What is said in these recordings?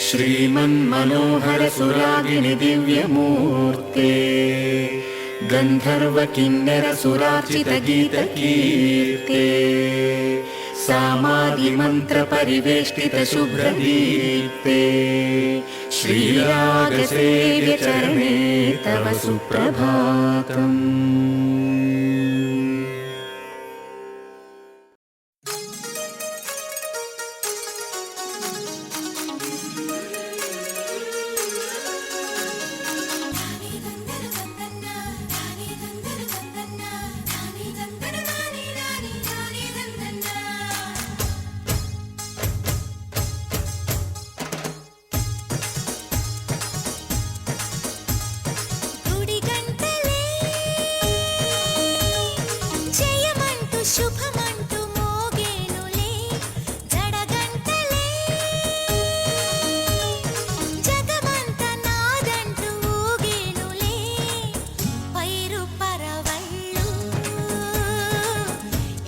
श्रीमन्मनोहर सुरागिनि दिव्यमूर्ते गन्धर्व किन्नर सुरार्चित गीतकीर्ते सामादिमन्त्र परिवेष्टित शुभ्रदीप्ते श्रीरागसेव्य चरणे तव सुप्रभातम्। శుభమంటూ మోగేనులే జడగంటలే జగమంత నాదంటూ ఊగేనులే పైరు పరవళ్ళు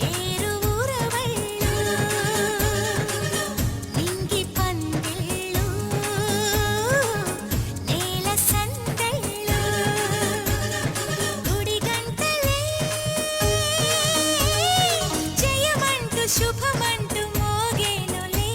ఏరు ఊరవళ్ళు నింగి పందిళ్ళు నేల సందళ్ళు గుడి గంటలే శుభమంటూ మోగేనులే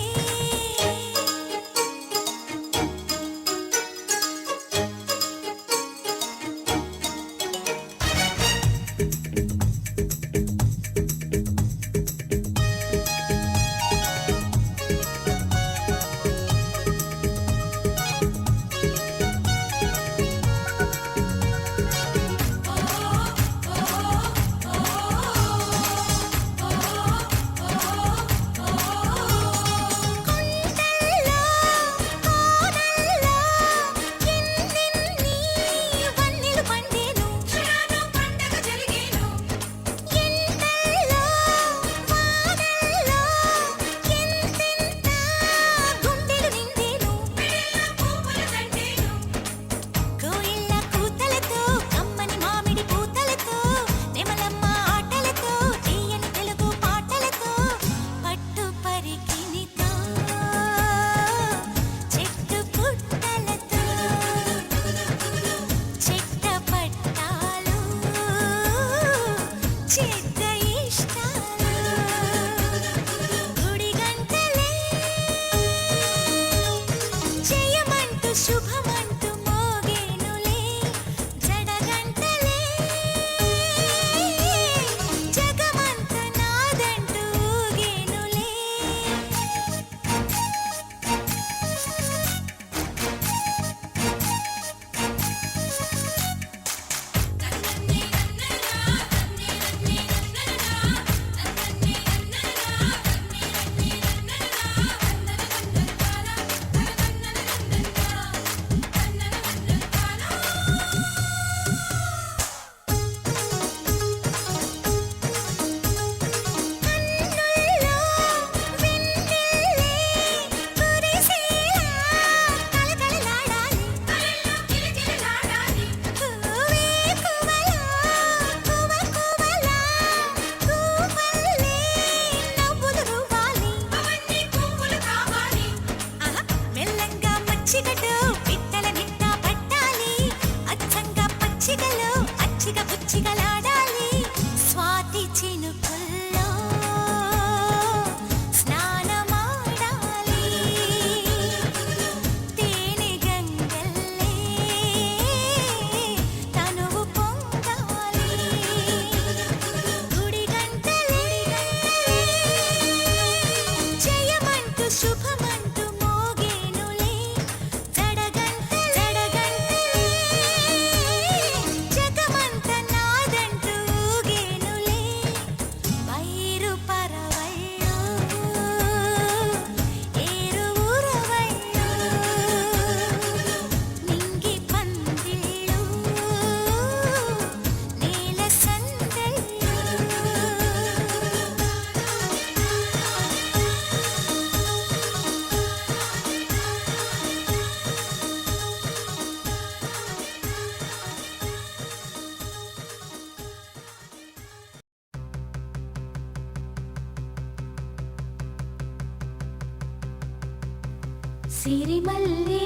సిరిమల్లే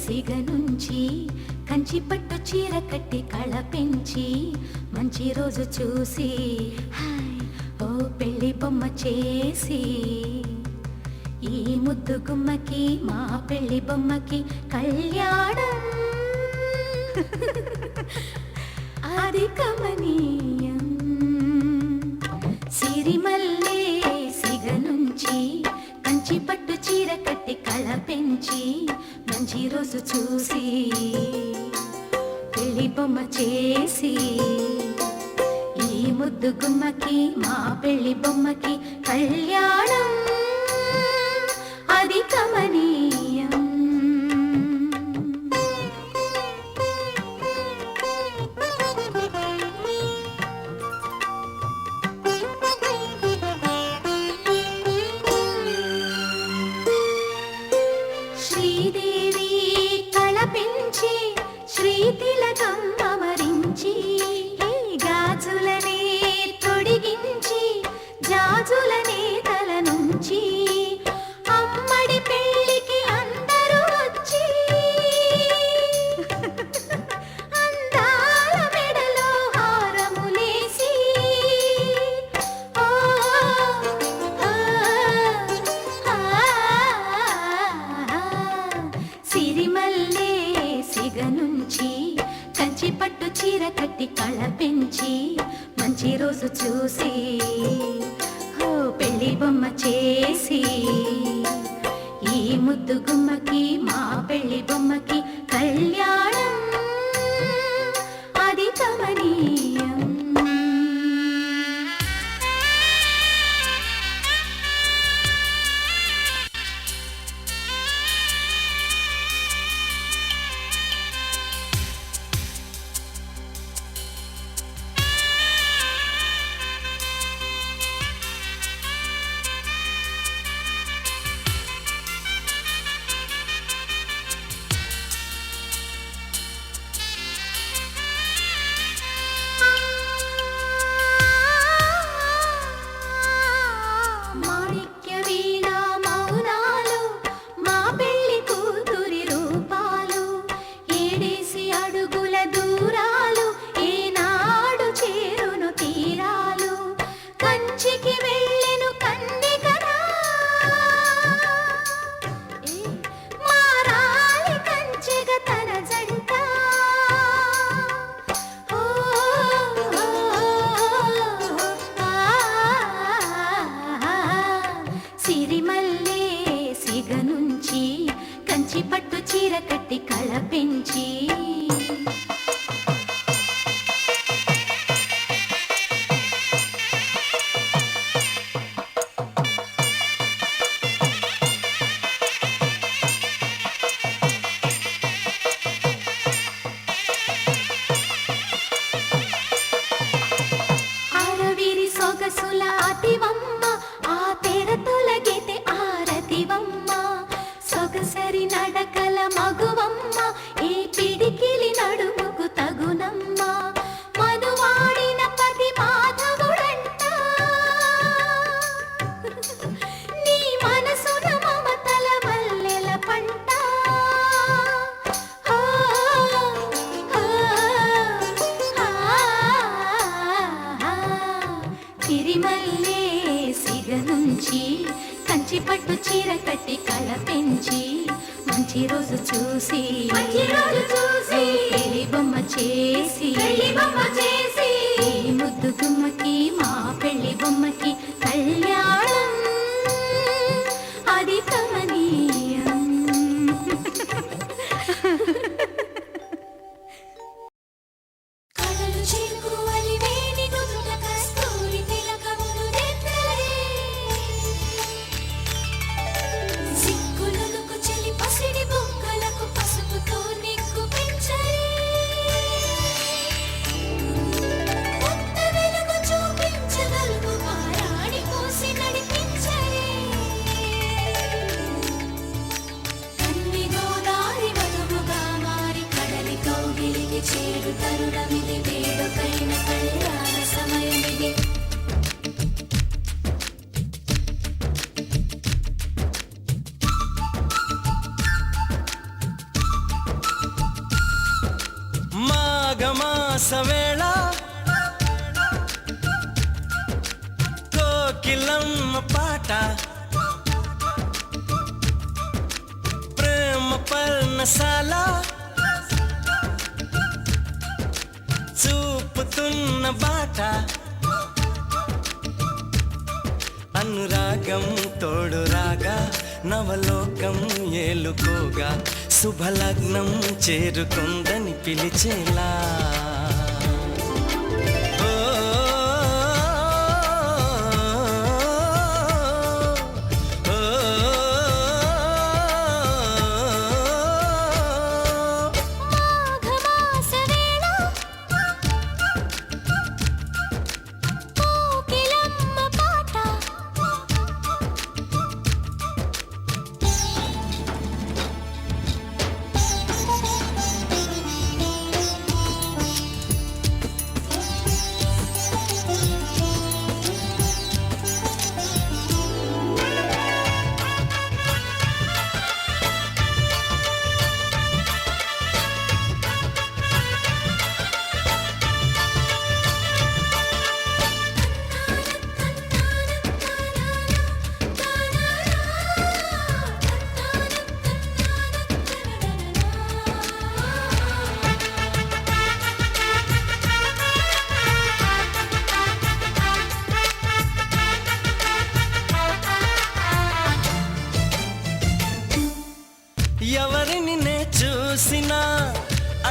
సిగ నుంచి కంచి పట్టు చీర కట్టి కళ పెంచి మంచి రోజు చూసి హాయ్ ఓ పెళ్లి బొమ్మ చేసి ఈ ముద్దు గుమ్మకి మా పెళ్లి బొమ్మకి కళ్యాణం అది కమనీయం. సిరిమల్లే సిగ నుంచి కంచి పట్టు చీర కట్టి కళ పెంచి మంచి రోజు చూసి పెళ్లి బొమ్మ చేసి ఈ ముద్దు గుమ్మకి మా పెళ్లి బొమ్మకి కళ్యాణం అది కమనీయం. శ్రీదేవి కళ పెంచి శ్రీతిలకం అమరించి గాజులనే తొడిగించి జాజులనే తల నుంచి అమ్మడి పెళ్ళికి అందరూ వచ్చి అందాల మెడలో హారములేసి ఓ సిరిమల్లే సిగ నుంచి కంచి పట్టు చీర కట్టి కళ పెంచి మంచి రోజు చూసి ఓ పెళ్లి బొమ్మ చేసి ఈ ముద్దు గుమ్మకి మా పెళ్లి బొమ్మకి కళ్యాణం అది కమనీయం. మాణిక్య వీణ మౌనాలు మా పెళ్లి కూతురి రూపాలు ఏడేసి అడుగుల దూరాలు ఏనాడు చేరును తీరాలు కంచికి వెళ్ళెను కన్నికరా మారాలి కంచెగ తన జంట ఓ సిరిమల్లే సిగ నుంచి కంచి పట్టు చీర కట్టి కళ పెంచి అరవిరి సొగసుల అతివమ్మ ఆ తెర తొలగితే ఆరతివమ్మ సొగసరి నడకల మగువమ్మ ఈ పిడికిలి నడుముకు తగునమ్మ మనువాడిన పతి మాధవుడంట నీ మనసున మమతల మల్లెల పంట ఆ, ఆ, ఆ, సిరిమల్లే సిగ నుంచి కంచి పట్టు చీర కట్టి కళ పెంచి మంచి రోజు చూసి పెళ్లి బొమ్మ చేసి ఈ ముద్దు గుమ్మకి మా పెళ్లి బొమ్మకి కళ్యాణం అది కమనీయం. కలలు చిరుకువలి వేణి నుదుట కస్తూరి తిలకములు దిద్దలే సిగ్గులకు చెలి పసిడి బొక్కలకు పసుపుతో నిగ్గు పెంచలే కొత్త వెలుగు చూపించగలుగు పారాడి పోసిన మాసవేళ కోకిలమ్మ పాట ప్రేమ పర్ణశాల చూపుతున్న బాట అనురాగం తోడు రాగా నవలోకం ఏలుకోగా శుభలగ్నం చేరుకుందని పిలిచేలా ఓ, ఓ, మాఘమాసవేళ కోకిలమ్మ పాట ఎవరిని నే చూసినా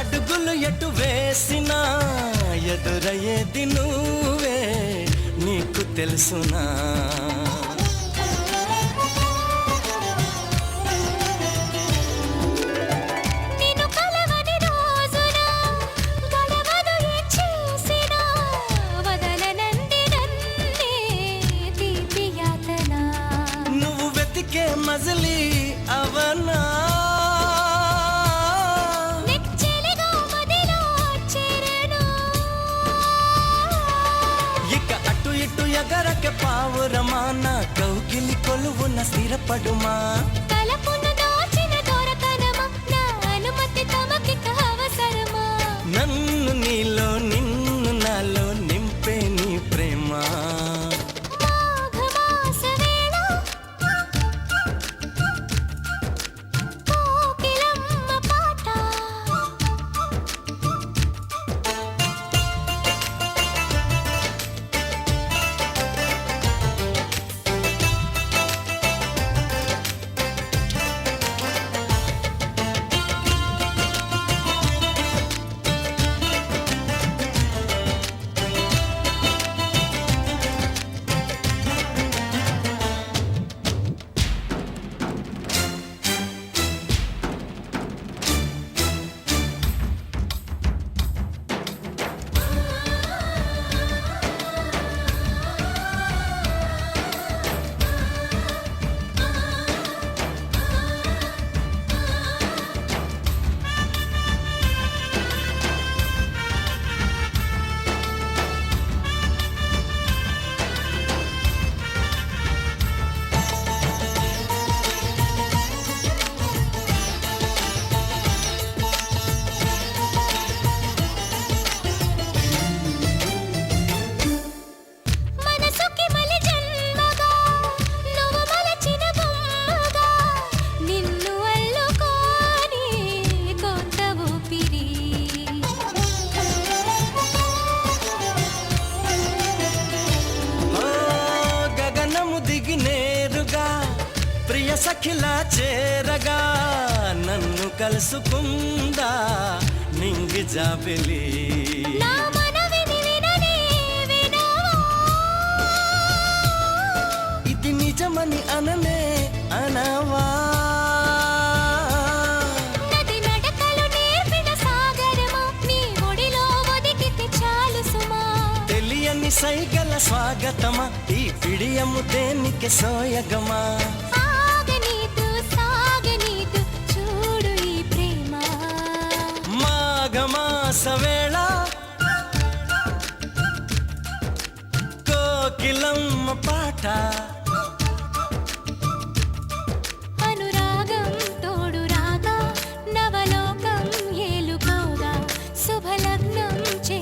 అడుగులు ఎటు వేసినా ఎదురయ్యేది నువ్వే నీకు తెలుసునా నిన్ను కలవని రోజున గడవను ఏ చేసినా వదలనంది నన్నే తీపి యాతన నువ్వు వెతికే మజిలీ అవనా నెచ్చెలిగా మదిలో చేరను ఇక అటు ఇటు ఎగరక పావురమా నా కౌగిలి కొలువున స్థిరపడుమా తలపును దోచిన దొరకనమా నా అనుమతి తమకిక అవసరమా నన్ను నీలో నిన్ను నాలో నింపే నీ ప్రేమ మాఘమాసవేళ కోకిలమ్మ పాట మనసుకి మలి జన్మగా నువ్వు మలచిన బొమ్మగా నిన్ను అల్లుకోని కొంత ఊపిరి ఓ గగనము దిగి నేరుగా ప్రియ సఖిలా చేరగా నన్ను కలుసుకుందా నింగి జాబిలి నా మనవిని విననే వినవా ఇది నిజమని అననే అనవా నది నడకలు నేర్పిన సాగరమా నీ ఒడిలో ఒదిగితే చాలు సుమా తెలియని సైగల స్వాగతమా ఈ పిడియము దేనికి సోయగమా ఆగనీదు సాగనీదు చూడు ఈ ప్రేమ మాఘమాసవేళ కోకిలమ్మ పాట అనురాగం తోడు రాగా నవలోకం ఏలుకోగా శుభలగ్నం చే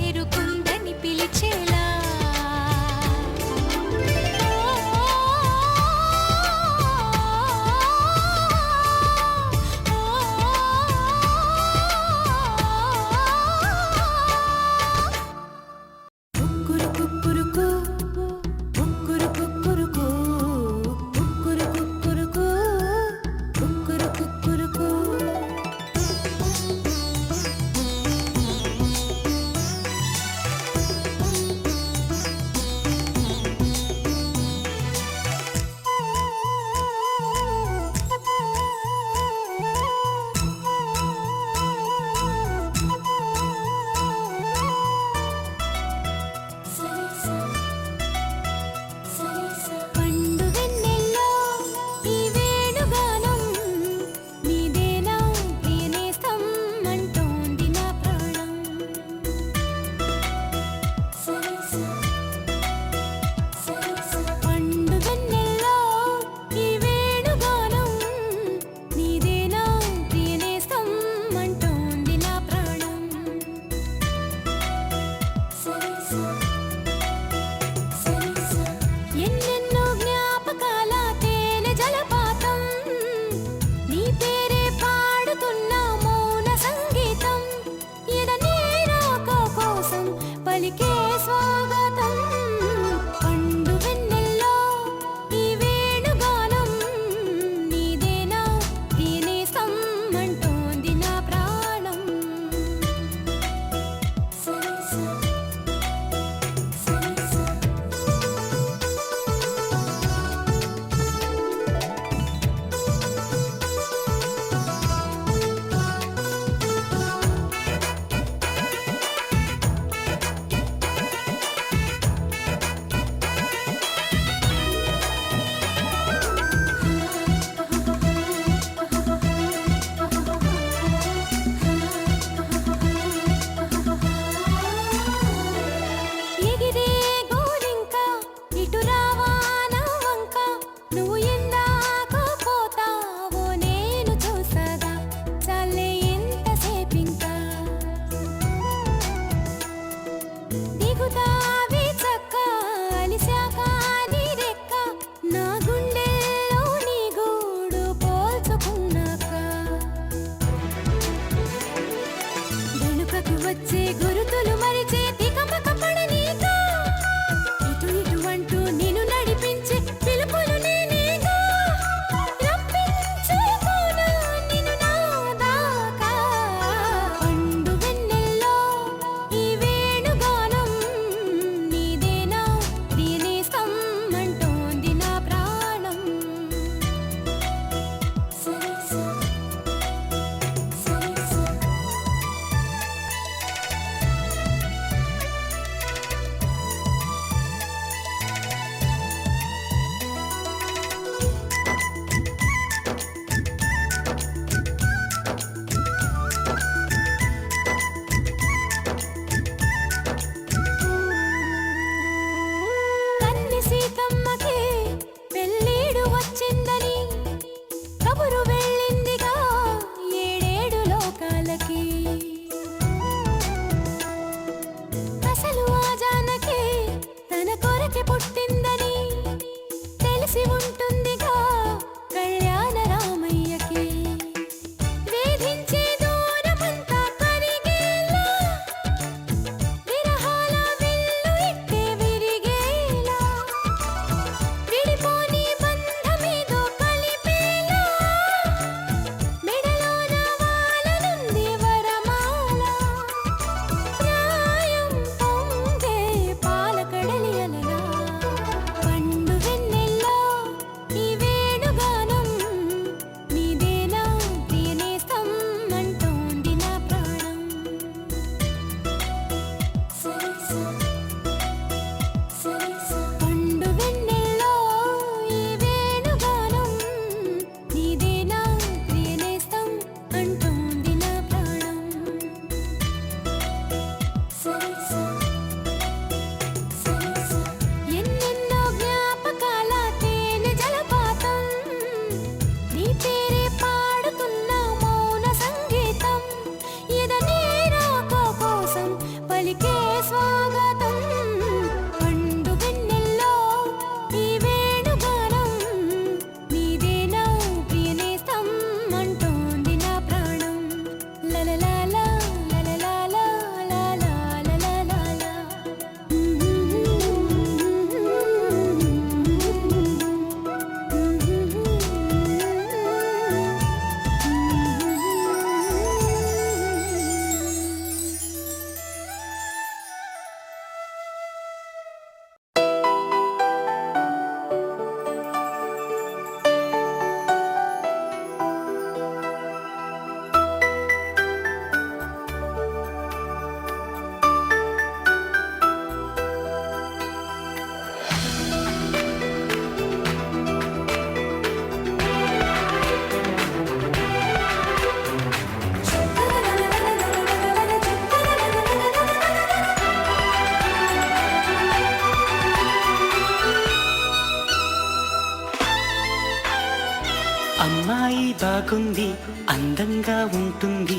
అమ్మాయి బాగుంది, అందంగా ఉంటుంది,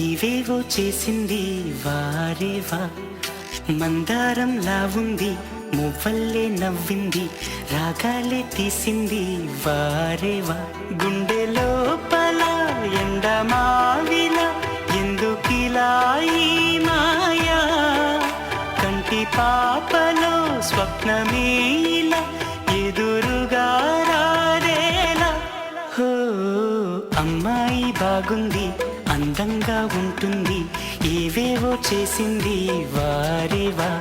ఇవేవో చేసింది వారేవా. మందారంలా ఉంది, మువ్వల్లే నవ్వింది, రాగాలే తీసింది వారేవా. గుండె లోపల ఎండమావిల ఎందుకిలా ఈ మాయా, కంటి పాపలో స్వప్నమేలా ఎదురుగా రారేలా. హో అమ్మాయి బాగుంది, అందంగా ఉంటుంది, ఏవేవో చేసింది వారేవా.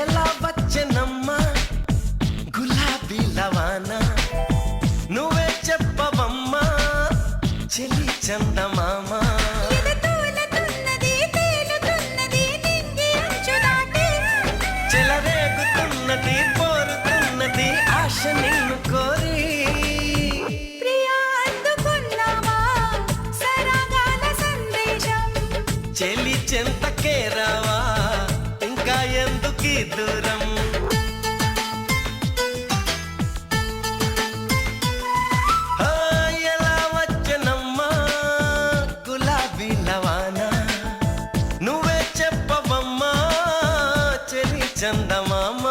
ఎలా వచ్చెనమ్మా గులాబీ లవానా, నువ్వే చెప్పవమ్మా చెలి చందమామ. చెలరేగుతున్నది కోరుతున్నది ఆశ నిన్ను కోరి. చెలి చెంతకే రావా, ఇంకా ఎందుకీ దూరం. ఎలా వచ్చనమ్మా గులాబీ లవానా, నువ్వే చెప్పవమ్మా చెలి చందమామ.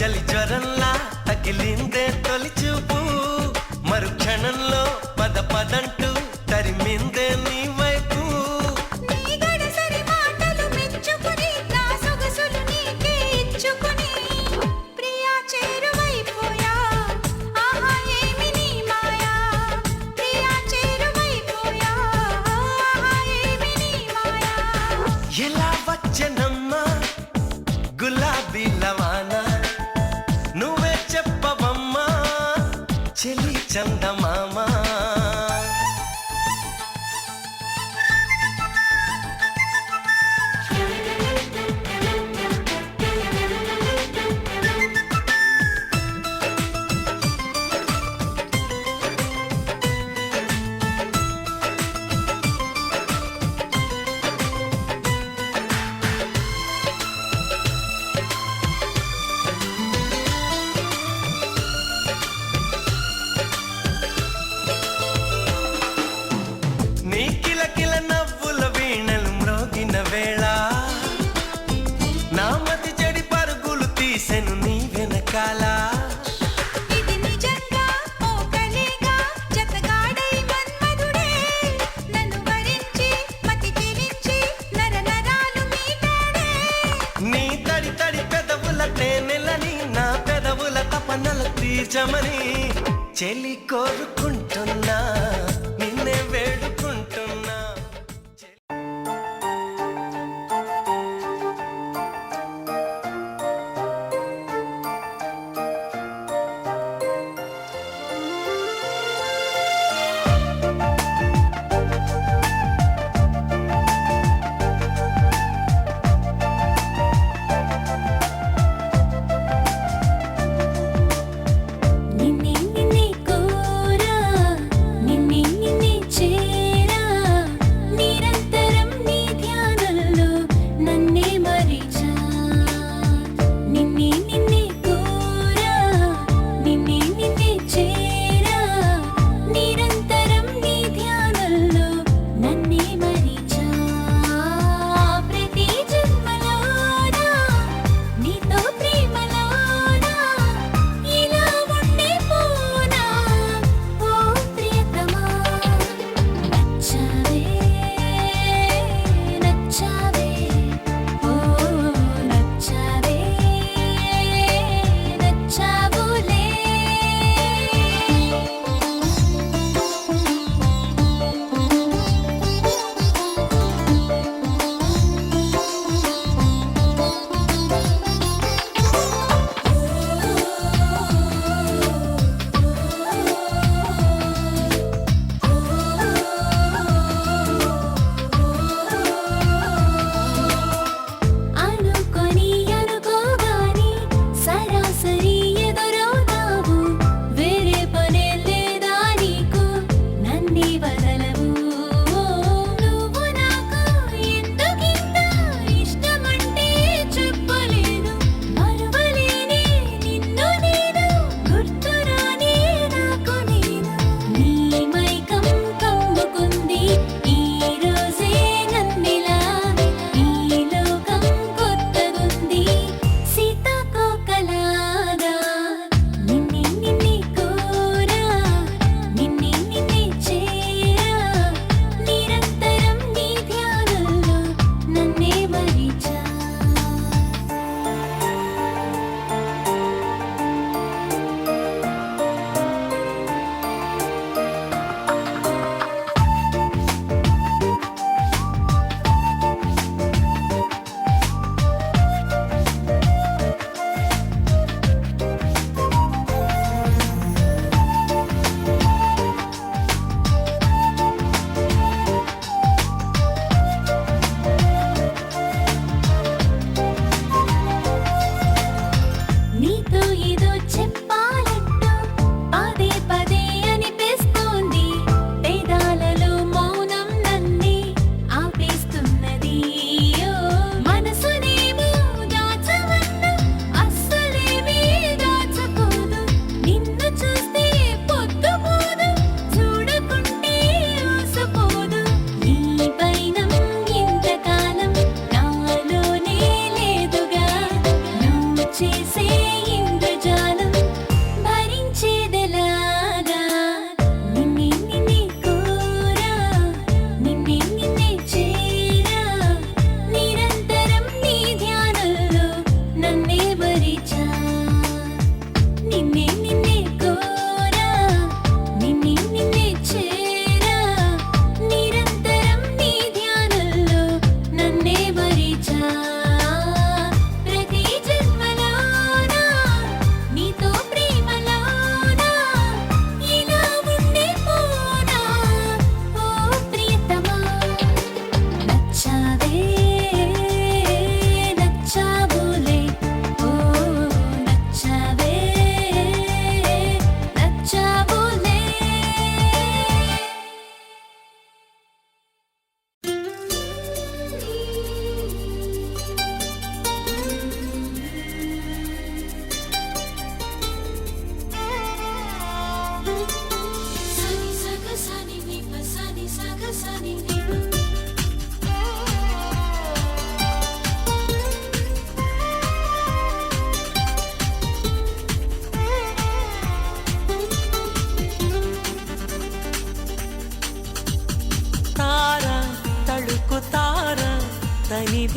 చలి జ్వరంలా తగిలిందే తొలి చూపు, మరుక్షణంలో పద పదంటూ తరిమిందే నీ వైపు. ఎలా వచ్చనమ్మా గులాబీ లవానా, నువ్వే చెప్పవమ్మా చెలి చందమామ. నీ కిలకిల నవ్వుల వీణలు మ్రోగిన వేళ, నా మతి చెడి పరుగులు తీసెను నీ వెనకాల. నీ తడి తడి పెదవుల తేనెలని నా పెదవుల తపనలు తీర్చమని చెలి కోరుకుంటున్నా, నిన్నే వేడుకుంటున్నా.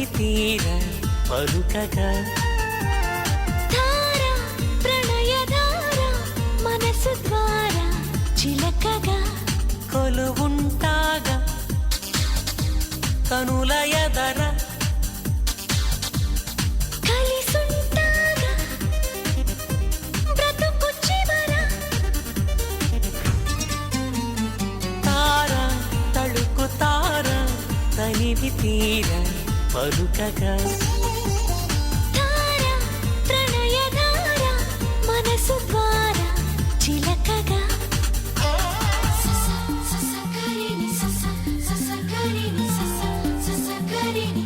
తనివి తీర పలుకగా ధార ప్రణయధార మనసు ద్వారా చిలకగా కొలువుంటాగా కనుల ఎదర కలిసుంటాగా బ్రతుకు చివర తార తళుకు తార తనివి తీర పలుకగా ధార ప్రణయధార మనసు ద్వారా చిలకగా ససగరిని ససగరిని ససగరిని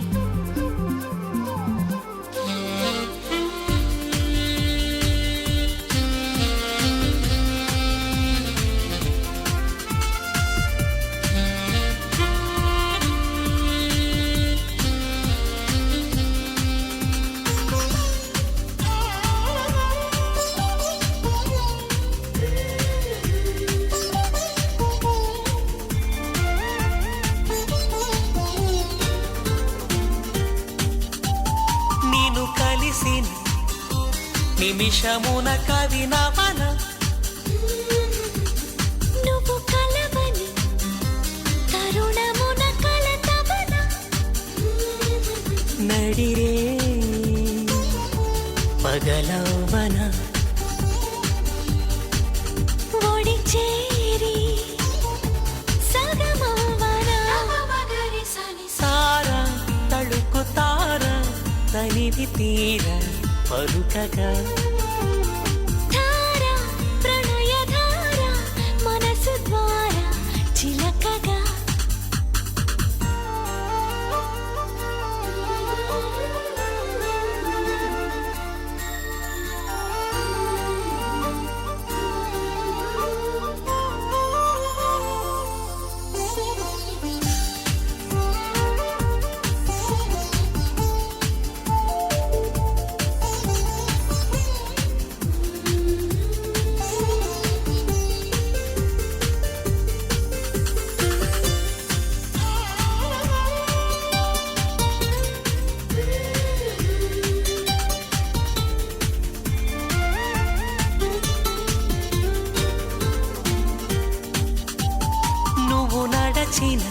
నిన్ను కలిసిన నిమిషమున కవినవన నువ్వు కలవని తరుణమున కలతవన నడిరే పగలవన ఒడి చేరి సగమవన సార తళుకు తార తనివి తీర పలుకగా ధార ప్రణయధార మనసు ద్వారా చిలకగా నువ్వు నడచిన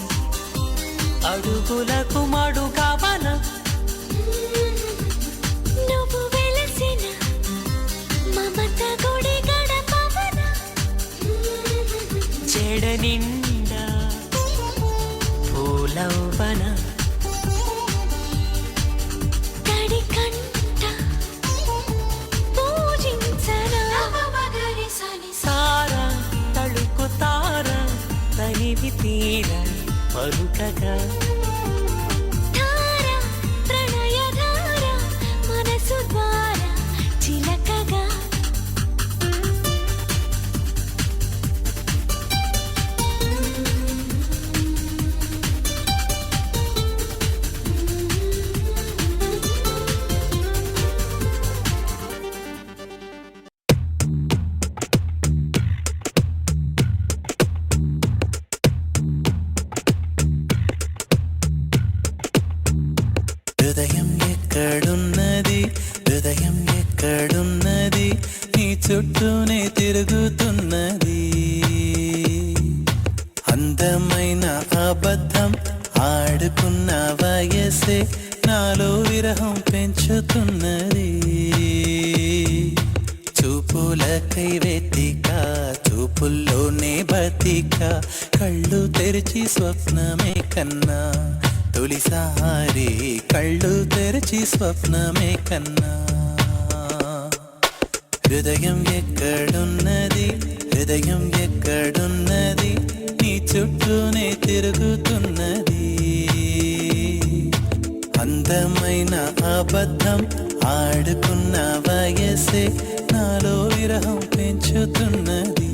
అడుగులకు మడుగవన నువ్వు వెలసిన మమత గుడి గడపవన జడ నిండా పూలవన తడి కంట పూజించనా సార తళుకు తార తనివి తీర పలుకగా ధార ప్రణయధార మనసు ద్వారా చిలకగా హృదయం ఎక్కడున్నది హృదయం ఎక్కడున్నది నీ చుట్టూనే తిరుగుతున్నది అందమైన అబద్ధం ఆడుకున్న వయసే నాలో విరహం పెంచుతున్నది చూపులకై వెతిక చూపుల్లోనే బతిక కళ్ళు తెరిచి స్వప్నమే కన్నా తొలిసారి కళ్ళు తెరిచి స్వప్నమే కన్నా హృదయం ఎక్కడున్నది హృదయం ఎక్కడున్నది నీ చుట్టూనే తిరుగుతున్నది అందమైన అబద్ధం ఆడుకున్న వయసే నాలో విరహం పెంచుతున్నది